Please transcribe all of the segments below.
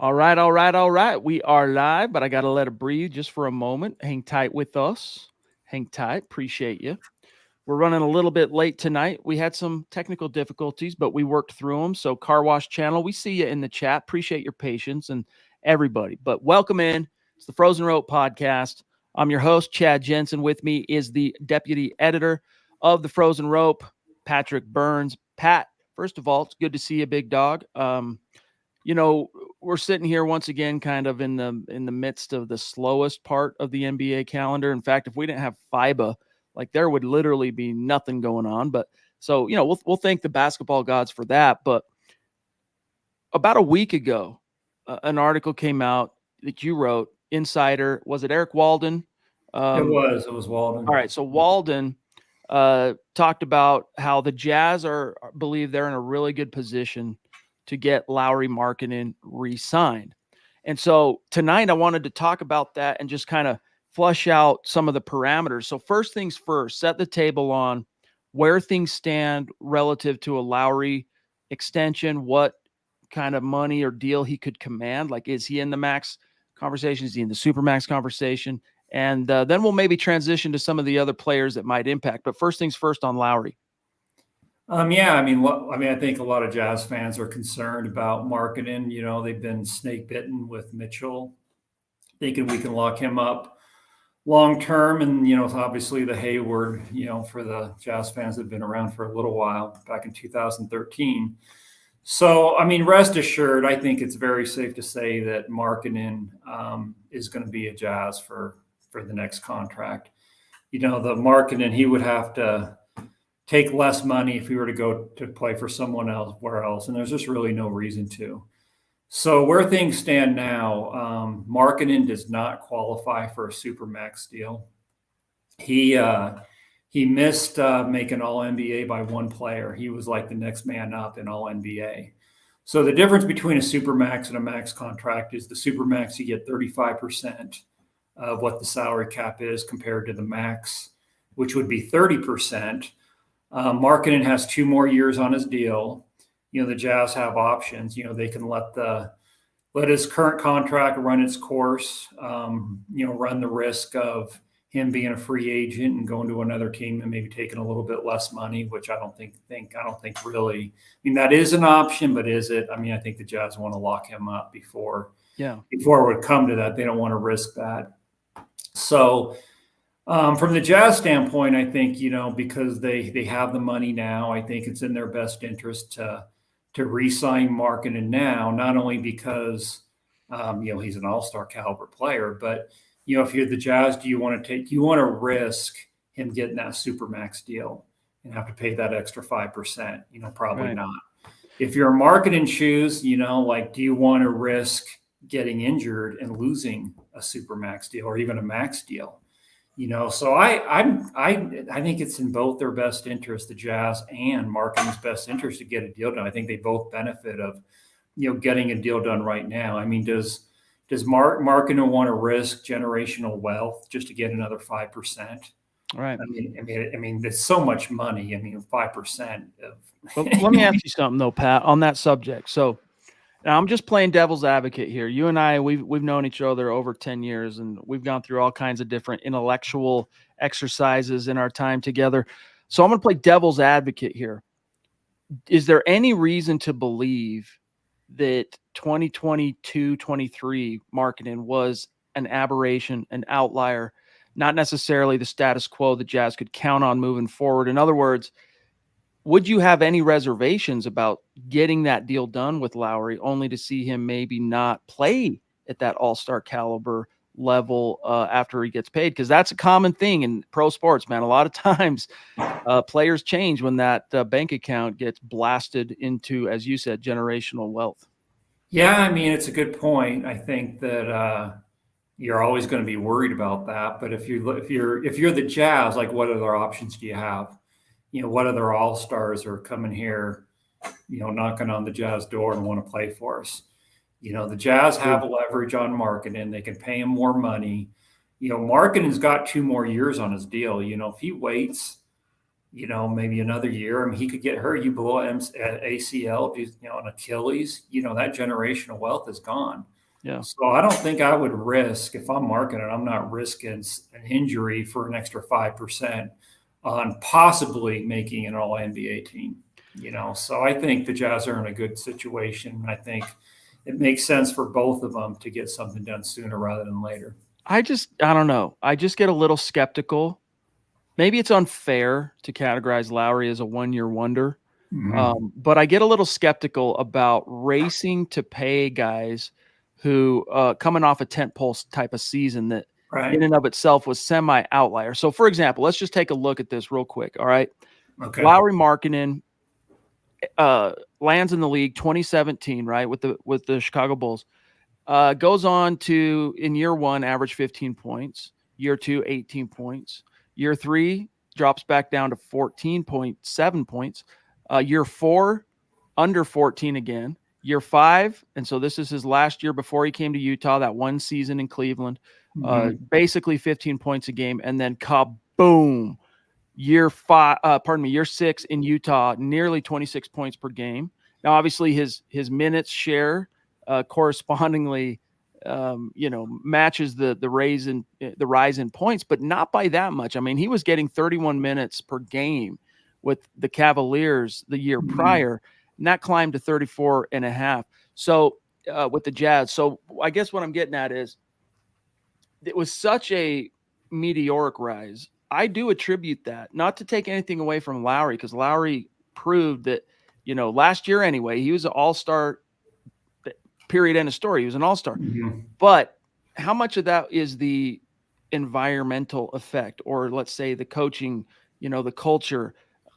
All right, all right, all right. We are live, but I got to let it breathe just for a moment. Hang tight with us. Hang tight. Appreciate you. We're running a little bit late tonight. We had some technical difficulties, but we worked through them. So, Car Wash Channel, we see you in the chat. Appreciate your patience and everybody. But welcome in. It's the Frozen Rope Podcast. I'm your host, Chad Jensen. With me is the deputy editor of the Frozen Rope, Patrick Byrnes. Pat, first of all, it's good to see you, big dog. You know, we're sitting here once again kind of in the midst of the slowest part of the NBA calendar. In fact, if we didn't have FIBA, like there would literally be nothing going on. But so, we'll thank the basketball gods for that. But about a week ago, an article came out that you wrote, Insider. Was it Eric Walden? It was Walden. All right. So Walden talked about how the Jazz believe they're in a really good position to get Lauri Markkanen re-signed. And so tonight I wanted to talk about that and just kind of flush out some of the parameters. So first things first, set the table on where things stand relative to a Lauri extension, what kind of money or deal he could command. Like, is he in the max conversation? Is he in the super max conversation? And then we'll maybe transition to some of the other players that might impact. But first things first on Lauri. I think a lot of Jazz fans are concerned about Markkanen. You know, they've been snake bitten with Mitchell, thinking we can lock him up long term. And, obviously the Hayward, for the Jazz fans that have been around for a little while back in 2013. So, rest assured, I think it's very safe to say that Markkanen is going to be a Jazz for the next contract. The Markkanen, he would have to take less money if he were to go to play for someone else, where else, and there's just really no reason to. So where things stand now, Markkanen does not qualify for a supermax deal. He missed making All NBA by one player. He was like the next man up in All NBA. So the difference between a supermax and a max contract is the supermax you get 35% of what the salary cap is compared to the max, which would be 30%. Markkanen has 2 more years on his deal. The Jazz have options. They can let his current contract run its course. Run the risk of him being a free agent and going to another team and maybe taking a little bit less money, which I don't think really. That is an option, but is it? I think the Jazz want to lock him up before it would come to that. They don't want to risk that. So. From the Jazz standpoint, I think, because they have the money now, I think it's in their best interest to re-sign Markkanen now, not only because, he's an all-star caliber player, but, if you're the Jazz, do you want to risk him getting that supermax deal and have to pay that extra 5%? Probably not. If you're a Markkanen shoes, do you want to risk getting injured and losing a supermax deal or even a max deal? So I think it's in both their best interest, the Jazz and Markkanen's best interest, to get a deal done. I think they both benefit of, getting a deal done right now. Does Markkanen want to risk generational wealth just to get another 5%? Right. There's so much money. 5%. Well, let me ask you something though, Pat, on that subject. So. Now, I'm just playing devil's advocate here. You and I, we've known each other over 10 years, and we've gone through all kinds of different intellectual exercises in our time together. So I'm going to play devil's advocate here. Is there any reason to believe that 2022-23 Markkanen was an aberration, an outlier, not necessarily the status quo the Jazz could count on moving forward? In other words, would you have any reservations about getting that deal done with Lauri, only to see him maybe not play at that all-star caliber level after he gets paid? Because that's a common thing in pro sports, man. A lot of times players change when that bank account gets blasted into, as you said, generational wealth. Yeah, it's a good point. I think that you're always going to be worried about that. But if you're the Jazz, like, what other options do you have? What other all-stars are coming here, knocking on the Jazz door and want to play for us? The Jazz have leverage on Markkanen. They can pay him more money. Markkanen's got 2 more years on his deal. If he waits maybe another year. I mean, he could get hurt. You blow ACL, an Achilles, that generational wealth is gone. Yeah. So I don't think I would risk, if I'm marking it, I'm not risking an injury for an extra 5% on possibly making an all NBA team. So I think the Jazz are in a good situation. I think it makes sense for both of them to get something done sooner rather than later. I don't know. I just get a little skeptical. Maybe it's unfair to categorize Lauri as a one-year wonder. But I get a little skeptical about racing to pay guys who coming off a tentpole type of season that in and of itself was semi-outlier. So, for example, let's just take a look at this real quick. All right. Okay. Lauri Markkanen lands in the league 2017, right, with the Chicago Bulls. Goes on to, in year one, average 15 points. Year two, 18 points. Year three, drops back down to 14.7 points. Year four, under 14 again. Year five, and so this is his last year before he came to Utah, that one season in Cleveland, basically 15 points a game, and then kaboom, year six in Utah, nearly 26 points per game. Now, obviously, his minutes share correspondingly, matches the rise in points, but not by that much. I mean, he was getting 31 minutes per game with the Cavaliers the year prior, and that climbed to 34 and a half. So with the Jazz. So I guess what I'm getting at is it was such a meteoric rise. I do attribute that, not to take anything away from Lauri, because Lauri proved that, last year anyway, he was an all-star, period, end of story. He was an all-star. But how much of that is the environmental effect, or let's say the coaching, the culture,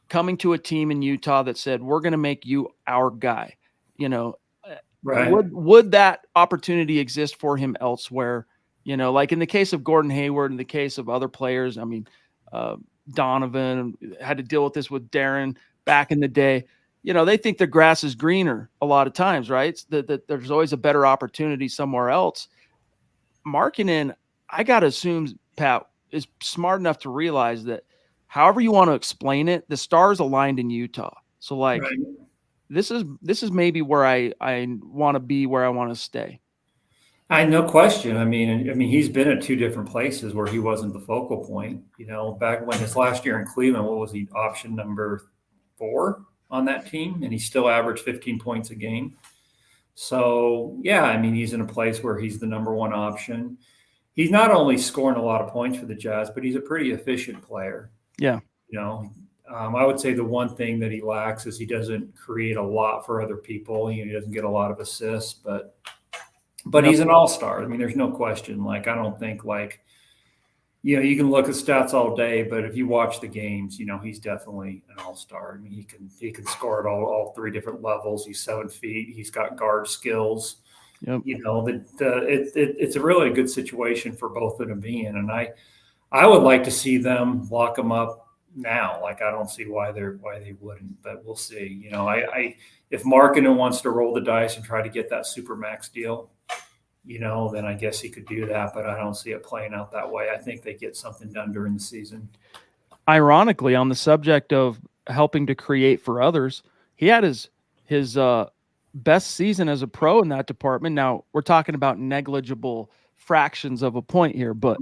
coming to a team in Utah that said, we're going to make you our guy? Right. Would that opportunity exist for him elsewhere? Like in the case of Gordon Hayward, in the case of other players, I mean, Donovan had to deal with this with Darren back in the day. They think the grass is greener a lot of times, right? That there's always a better opportunity somewhere else. Markkanen, I got to assume, Pat, is smart enough to realize that however you want to explain it, the stars aligned in Utah. So right. This is maybe where I want to be, where I want to stay. No question. I mean, he's been at two different places where he wasn't the focal point. Back when his last year in Cleveland, what was he, option number 4 on that team, and he still averaged 15 points a game. So yeah, I mean, he's in a place where he's the number one option. He's not only scoring a lot of points for the Jazz, but he's a pretty efficient player. Yeah. I would say the one thing that he lacks is he doesn't create a lot for other people. He doesn't get a lot of assists, but he's an all-star. I mean, there's no question. Like, I don't think you can look at stats all day, but if you watch the games, he's definitely an all-star. I mean, he can score at all 3 different levels. He's 7 feet. He's got guard skills. Yep. It's a really good situation for both of them to be in. And I would like to see them lock him up now. Like, I don't see why they wouldn't, but we'll see. If Markkanen wants to roll the dice and try to get that super max deal, then I guess he could do that, but I don't see it playing out that way. I think they get something done during the season. Ironically, on the subject of helping to create for others, he had his best season as a pro in that department. Now, we're talking about negligible fractions of a point here, but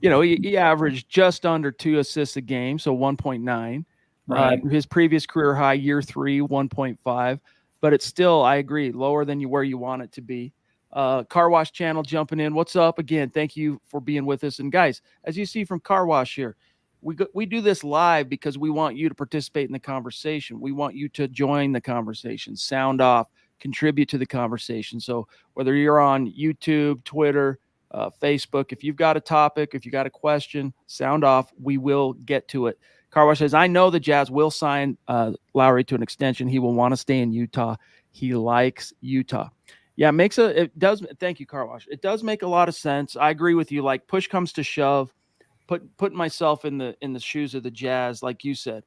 he averaged just under 2 assists a game, so 1.9. Right. His previous career high, year 3, 1.5. But it's still, I agree, lower than where you want it to be. Car Wash Channel jumping in. What's up? Again, thank you for being with us. And guys, as you see from Car Wash here, we do this live because we want you to participate in the conversation. We want you to join the conversation, sound off, contribute to the conversation. So whether you're on YouTube, Twitter, Facebook, if you've got a topic, if you got a question, sound off. We will get to it. Car Wash says, I know the Jazz will sign Lauri to an extension. He will want to stay in Utah. He likes Utah. Yeah, it does. Thank you, Car Wash. It does make a lot of sense. I agree with you. Like, push comes to shove, putting myself in the shoes of the Jazz, like you said,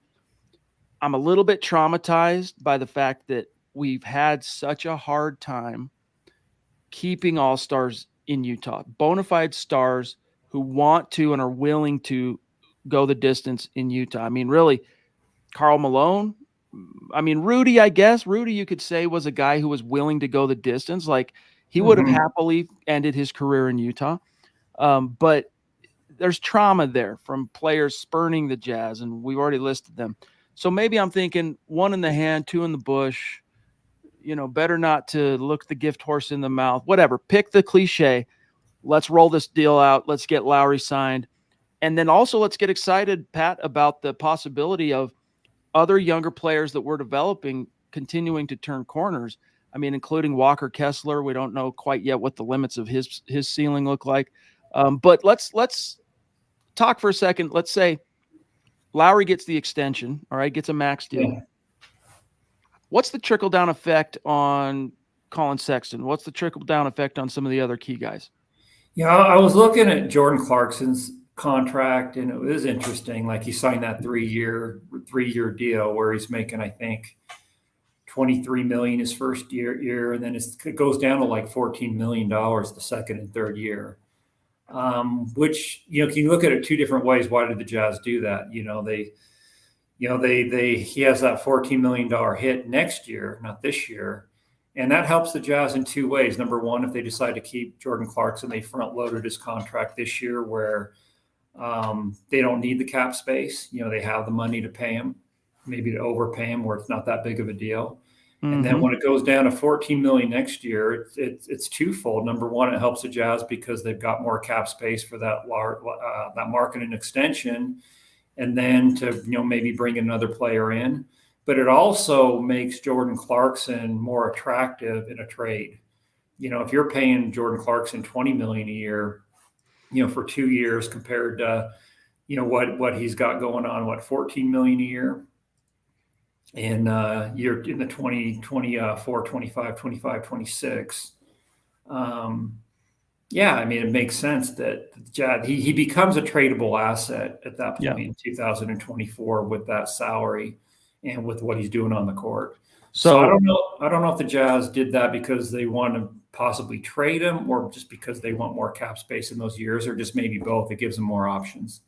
I'm a little bit traumatized by the fact that we've had such a hard time keeping all-stars in Utah, bona fide stars who want to and are willing to go the distance in Utah. I mean, really, Karl Malone. I mean, Rudy, I guess. Rudy, you could say, was a guy who was willing to go the distance. Like, he would have happily ended his career in Utah. But there's trauma there from players spurning the Jazz, and we've already listed them. So maybe I'm thinking one in the hand, two in the bush. Better not to look the gift horse in the mouth. Whatever. Pick the cliche. Let's roll this deal out. Let's get Lauri signed. And then also let's get excited, Pat, about the possibility of other younger players that we're developing continuing to turn corners. I mean, including Walker Kessler. We don't know quite yet what the limits of his ceiling look like. But let's talk for a second. Let's say Lauri gets the extension, all right, gets a max deal. Yeah. What's the trickle-down effect on Colin Sexton? What's the trickle-down effect on some of the other key guys? Yeah, I was looking at Jordan Clarkson's contract, and it was interesting. Like, he signed that three-year deal where he's making, I think, $23 million his first year, and then it goes down to like $14 million the second and third year. Which, can you look at it two different ways? Why did the Jazz do that? He has that $14 million hit next year, not this year. And that helps the Jazz in two ways. Number one, if they decide to keep Jordan Clarkson, they front loaded his contract this year where they don't need the cap space. They have the money to pay him, maybe to overpay him where it's not that big of a deal. Mm-hmm. And then when it goes down to $14 million next year, it's twofold. Number one, it helps the Jazz because they've got more cap space for that marketing extension, and then to maybe bring another player in. But it also makes Jordan Clarkson more attractive in a trade. If you're paying Jordan Clarkson $20 million a year, for 2 years compared to what he's got going on, $14 million a year. And you're in the 2024, 25, 26. Yeah, I mean, it makes sense that he becomes a tradable asset at that point in 2024 with that salary and with what he's doing on the court. So I don't know if the Jazz did that because they want to possibly trade him, or just because they want more cap space in those years, or just maybe both. It gives them more options.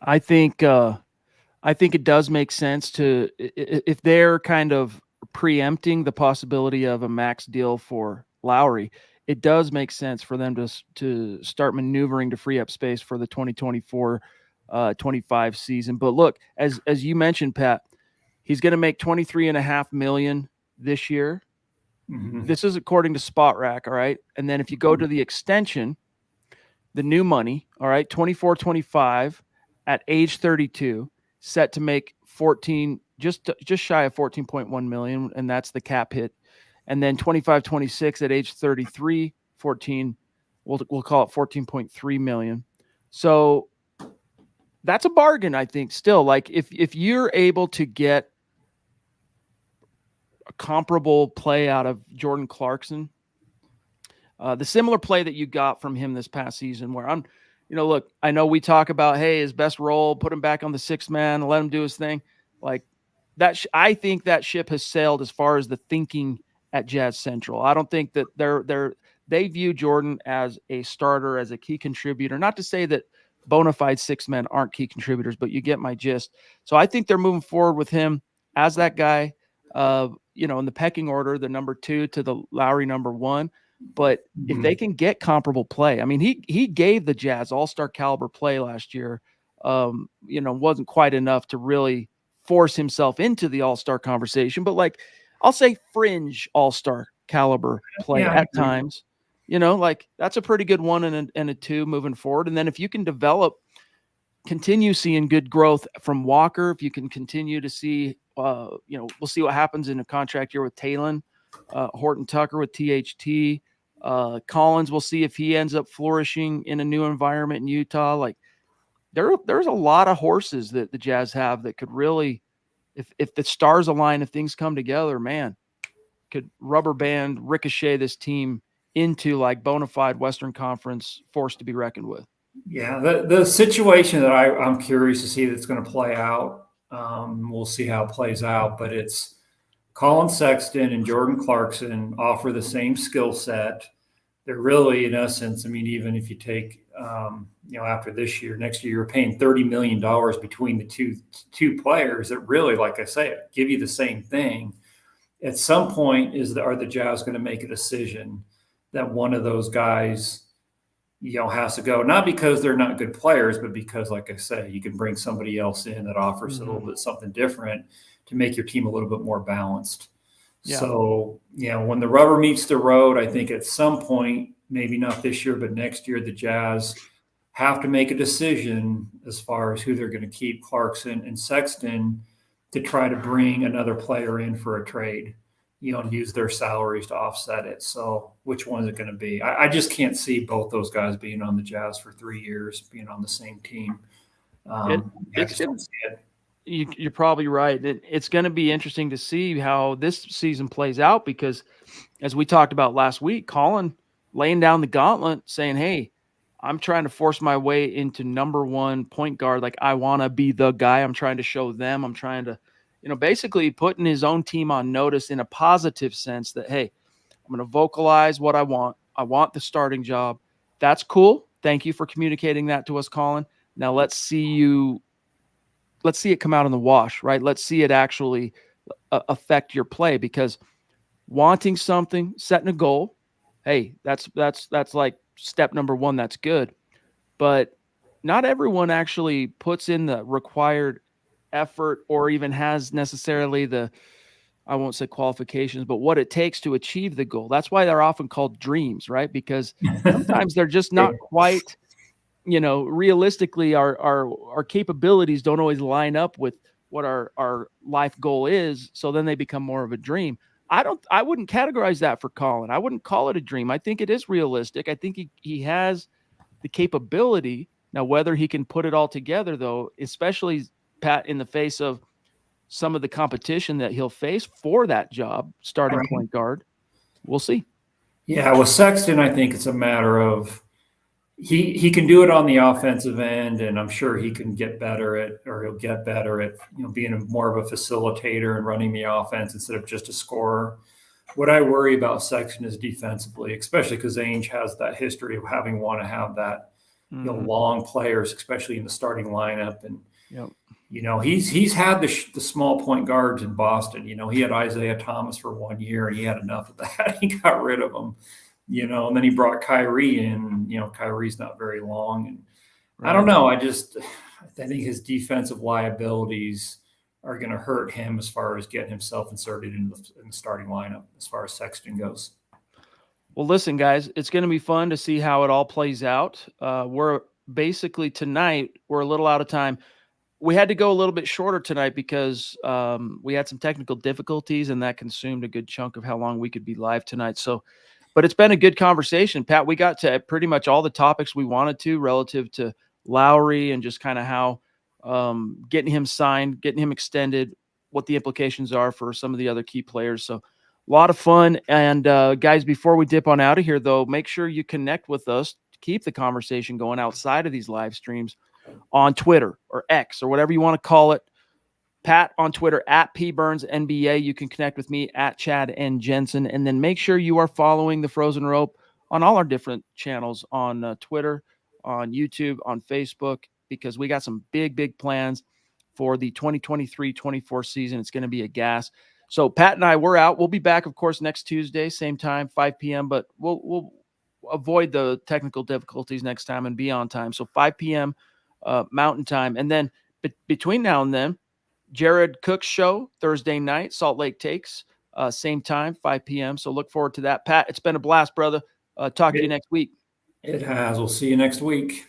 I think it does make sense to, if they're kind of preempting the possibility of a max deal for Lauri, it does make sense for them to start maneuvering to free up space for the 2024-25 season. But look, as you mentioned, Pat, he's going to make $23.5 million this year. Mm-hmm. This is according to Spot Rack, all right? And then if you go to the extension, the new money, all right, 24-25 at age 32, set to make just shy of 14.1 million, and that's the cap hit. And then 25-26 at age 33, we'll call it 14.3 million. So that's a bargain, I think, still. Like, if you're able to get a comparable play out of Jordan Clarkson, the similar play that you got from him this past season, where look, I know we talk about, hey, his best role, put him back on the sixth man, let him do his thing. Like that, I think that ship has sailed as far as the thinking at Jazz Central. I don't think that they view Jordan as a starter, as a key contributor. Not to say that bona fide six men aren't key contributors, but you get my gist. So I think they're moving forward with him as that guy, in the pecking order, the number 2 to the Lauri number 1. But if they can get comparable play, I mean, he gave the Jazz all-star caliber play last year. Wasn't quite enough to really force himself into the all-star conversation, but like, I'll say fringe all-star caliber play at times. That's a pretty good 1 and a 2 moving forward. And then if you can continue seeing good growth from Walker, if you can continue to see, we'll see what happens in a contract year with Talon, Horton Tucker with THT, Collins, we'll see if he ends up flourishing in a new environment in Utah. Like there's a lot of horses that the Jazz have that could really, if the stars align, if things come together, man, could rubber band ricochet this team into like bona fide Western Conference force to be reckoned with. Yeah, the situation that I'm curious to see that's going to play out. We'll see how it plays out, but it's Colin Sexton and Jordan Clarkson offer the same skill set. they're really, in essence, I mean, even if you take, after this year, next year, you're paying $30 million between the two players that really, like I say, give you the same thing. At some point, are the Jazz going to make a decision that one of those guys, has to go? Not because they're not good players, but because, like I say, you can bring somebody else in that offers a little bit something different to make your team a little bit more balanced. Yeah. So, when the rubber meets the road, I think at some point, maybe not this year, but next year, the Jazz have to make a decision as far as who they're going to keep, Clarkson and Sexton, to try to bring another player in for a trade, and use their salaries to offset it. So which one is it going to be? I just can't see both those guys being on the Jazz for 3 years, being on the same team. You're probably right. It's going to be interesting to see how this season plays out because, as we talked about last week, Colin laying down the gauntlet saying, hey, I'm trying to force my way into number one point guard. Like, I want to be the guy. I'm trying to show them. I'm trying to, basically putting his own team on notice in a positive sense that, hey, I'm going to vocalize what I want. I want the starting job. That's cool. Thank you for communicating that to us, Colin. Now let's see it come out in the wash, right? Let's see it actually affect your play, because wanting something, setting a goal, hey, that's like step number one. That's good. But not everyone actually puts in the required effort or even has necessarily the, I won't say qualifications, but what it takes to achieve the goal. That's why they're often called dreams, right? Because sometimes they're just not quite, realistically, our capabilities don't always line up with what our life goal is. So then they become more of a dream. I wouldn't categorize that for Colin. I wouldn't call it a dream. I think it is realistic. I think he has the capability. Now, whether he can put it all together, though, especially, Pat, in the face of some of the competition that he'll face for that job, starting point guard, we'll see. Yeah, with Sexton, I think it's a matter of he can do it on the offensive end, and I'm sure he can get better at, or he'll get better at, being more of a facilitator and running the offense instead of just a scorer. What I worry about Sexton is defensively, especially because Ainge has that history of having want to have that, long players, especially in the starting lineup. And, he's had the small point guards in Boston. He had Isaiah Thomas for 1 year, and he had enough of that. He got rid of him, and then he brought Kyrie in. Kyrie's not very long. And I don't know. I think his defensive liabilities are going to hurt him as far as getting himself inserted in the starting lineup as far as Sexton goes. Well, listen, guys, it's going to be fun to see how it all plays out. We're basically, tonight, we're a little out of time. We had to go a little bit shorter tonight because we had some technical difficulties, and that consumed a good chunk of how long we could be live tonight. So, but it's been a good conversation, Pat. We got to pretty much all the topics we wanted to relative to Lauri and just kind of how getting him signed, getting him extended, what the implications are for some of the other key players. So a lot of fun. And guys, before we dip on out of here, though, make sure you connect with us to keep the conversation going outside of these live streams on Twitter or X or whatever you want to call it. Pat on Twitter at PBurnsNBA. You can connect with me at Chad and Jensen. And then make sure you are following the Frozen Rope on all our different channels on Twitter, on YouTube, on Facebook, because we got some big plans for the 2023-24 season. It's going to be a gas. So Pat and I, we're out. We'll be back, of course, next Tuesday, same time, 5 p.m., but we'll avoid the technical difficulties next time and be on time. So 5 p.m. Mountain time. And then between now and then, Jared Cook's show, Thursday night, Salt Lake Takes, same time, 5 p.m. So look forward to that. Pat, it's been a blast, brother. Talk to you next week. It has. We'll see you next week.